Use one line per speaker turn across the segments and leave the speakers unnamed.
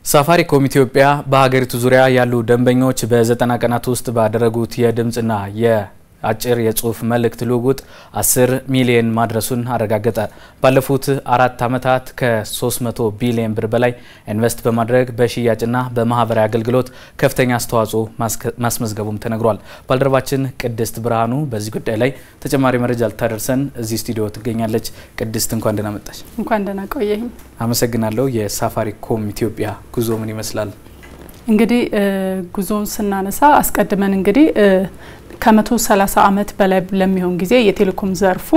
ሳፋሪኮም ኢትዮጵያ በሀገሪቱ ዙሪያ ያሉ ደንበኞች በ90 ቀናት ውስጥ ባደረጉት የድምጽና የአጭር የጽሁፍ መልእክት ልውውጥ 10 ሚሊዮን ማድረሱን አረጋገጠ። ባለፉት 4 ዓመታት ከ300 ቢሊዮን ብር በላይ ኢንቨስት በማድረግ በሽያጭና በማህበራዊ አገልግሎት ከፍተኛ አስተዋጽኦ ማስመዝገቡም ተነግሯል። ባልደረባችን ቅድስት ብርሃኑ በዚህ ጉዳይ ላይ ተጨማሪ መረጃ ልታደርሰን እዚህ ስቱዲዮ ትገኛለች። ቅድስት እንኳን ደህና መጣሽ።
እንኳን ደህና ቆየኝ።
አመሰግናለሁ። የሳፋሪኮም ኢትዮጵያ ጉዞ ምን ይመስላል?
እንግዲህ ጉዞን ስናነሳ አስቀድመን እንግዲህ ከ130 ዓመት በላይ ለሚሆን ጊዜ የቴሌኮም ዘርፉ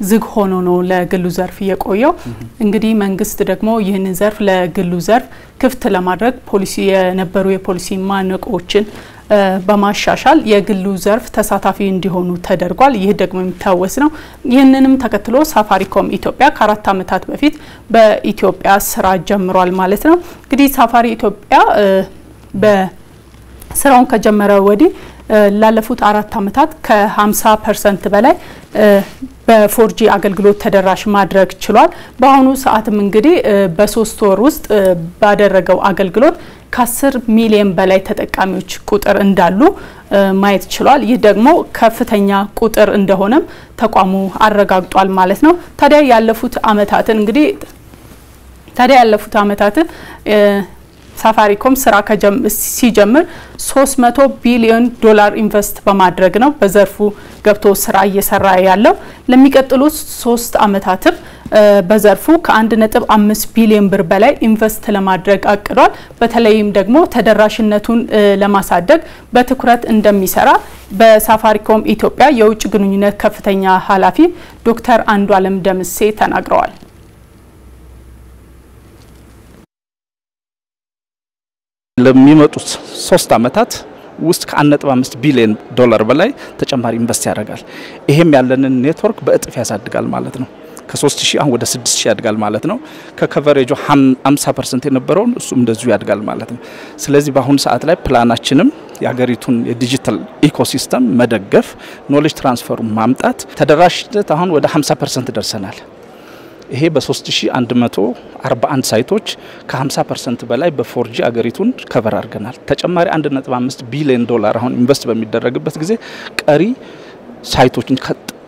ዝግ ሆኖ ነው ለግሉ ዘርፍ የቆየው። እንግዲህ መንግስት ደግሞ ይህንን ዘርፍ ለግሉ ዘርፍ ክፍት ለማድረግ ፖሊሲ የነበሩ የፖሊሲ ማነቆችን በማሻሻል የግሉ ዘርፍ ተሳታፊ እንዲሆኑ ተደርጓል። ይህ ደግሞ የሚታወስ ነው። ይህንንም ተከትሎ ሳፋሪኮም ኢትዮጵያ ከ4 ዓመታት በፊት በኢትዮጵያ ስራ ጀምሯል ማለት ነው። እንግዲህ ሳፋሪ ኢትዮጵያ በስራውን ከጀመረ ወዲህ ላለፉት 4 ዓመታት ከ50% በላይ በ4G አገልግሎት ተደራሽ ማድረግ ችሏል። በአሁኑ ሰዓትም እንግዲህ በ3 ወር ውስጥ ባደረገው አገልግሎት ከ10 ሚሊዮን በላይ ተጠቃሚዎች ቁጥር እንዳሉ ማየት ችሏል። ይህ ደግሞ ከፍተኛ ቁጥር እንደሆነም ተቋሙ አረጋግጧል ማለት ነው። ታዲያ ያለፉት ዓመታትን ሳፋሪኮም ስራ ሲጀምር 300 ቢሊዮን ዶላር ኢንቨስት በማድረግ ነው በዘርፉ ገብቶ ስራ እየሰራ ያለው። ለሚቀጥሉት 3 ዓመታትም በዘርፉ ከ1.5 ቢሊዮን ብር በላይ ኢንቨስት ለማድረግ አቅዷል። በተለይም ደግሞ ተደራሽነቱን ለማሳደግ በትኩረት እንደሚሰራ በሳፋሪኮም ኢትዮጵያ የውጭ ግንኙነት ከፍተኛ ኃላፊ ዶክተር አንዱዓለም ደምሴ ተናግረዋል።
ለሚመጡት 3 ዓመታት ውስጥ ከ1.5 ቢሊዮን ዶላር በላይ ተጨማሪ ኢንቨስት ያደርጋል። ይሄም ያለንን ኔትወርክ በእጥፍ ያሳድጋል ማለት ነው። ከ3000 አሁን ወደ 6000 ያድጋል ማለት ነው። ከከቨሬጁ 50% የነበረውን እሱም እንደዚሁ ያድጋል ማለት ነው። ስለዚህ በአሁኑ ሰዓት ላይ ፕላናችንም የሀገሪቱን የዲጂታል ኢኮሲስተም መደገፍ፣ ኖሌጅ ትራንስፈር ማምጣት፣ ተደራሽነት አሁን ወደ 50% ደርሰናል። ይሄ በ3141 ሳይቶች ከ50% በላይ በ4G አገሪቱን ከቨር አድርገናል። ተጨማሪ 1.5 ቢሊዮን ዶላር አሁን ኢንቨስት በሚደረግበት ጊዜ ቀሪ ሳይቶችን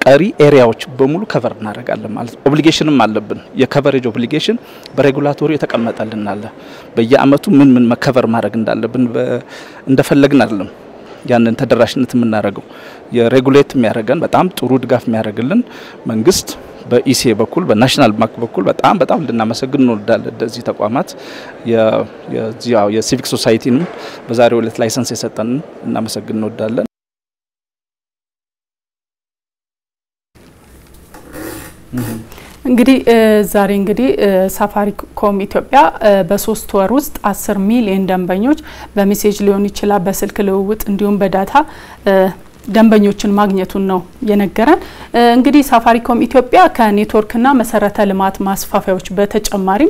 ቀሪ ኤሪያዎች በሙሉ ከቨር እናደርጋለን ማለት ነው። ኦብሊጌሽንም አለብን። የከቨሬጅ ኦብሊጌሽን በሬጉላቶሪ የተቀመጠልን አለ። በየአመቱ ምን መከቨር ማድረግ እንዳለብን እንደፈለግን አይደለም ያንን ተደራሽነት የምናደርገው። የሬጉሌት የሚያደርገን በጣም ጥሩ ድጋፍ የሚያደርግልን መንግስት በኢሲ በኩል በናሽናል ባንክ በኩል በጣም ልናመሰግን እንወዳለን። እንደዚህ ተቋማት የሲቪክ ሶሳይቲንም በዛሬው ዕለት ላይሰንስ የሰጠን እናመሰግን እንወዳለን።
እንግዲህ ዛሬ እንግዲህ ሳፋሪኮም ኢትዮጵያ በ3 ወር ውስጥ 10 ሚሊዮን ደንበኞች በሜሴጅ ሊሆን ይችላል በስልክ ልውውጥ እንዲሁም በዳታ ደንበኞችን ማግኘቱን ነው የነገረን። እንግዲህ ሳፋሪኮም ኢትዮጵያ ከኔትወርክና መሰረተ ልማት ማስፋፊያዎች በተጨማሪ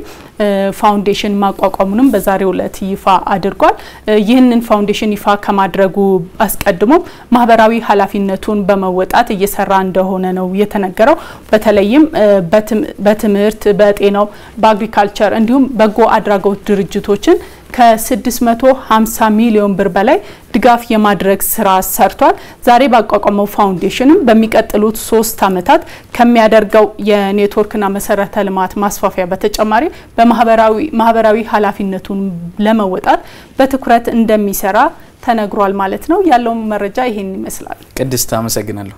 ፋውንዴሽን ማቋቋሙንም በዛሬው ዕለት ይፋ አድርጓል። ይህንን ፋውንዴሽን ይፋ ከማድረጉ አስቀድሞ ማህበራዊ ኃላፊነቱን በመወጣት እየሰራ እንደሆነ ነው የተነገረው። በተለይም በትምህርት፣ በጤናው፣ በአግሪካልቸር እንዲሁም በጎ አድራጎት ድርጅቶችን ከ650 ሚሊዮን ብር በላይ ድጋፍ የማድረግ ስራ ሰርቷል። ዛሬ ባቋቋመው ፋውንዴሽንም በሚቀጥሉት 3 ዓመታት ከሚያደርገው የኔትወርክና መሰረተ ልማት ማስፋፊያ በተጨማሪ በማህበራዊ ኃላፊነቱን ለመወጣት በትኩረት እንደሚሰራ ተነግሯል ማለት ነው። ያለው መረጃ ይሄን ይመስላል።
ቅድስት አመሰግናለሁ።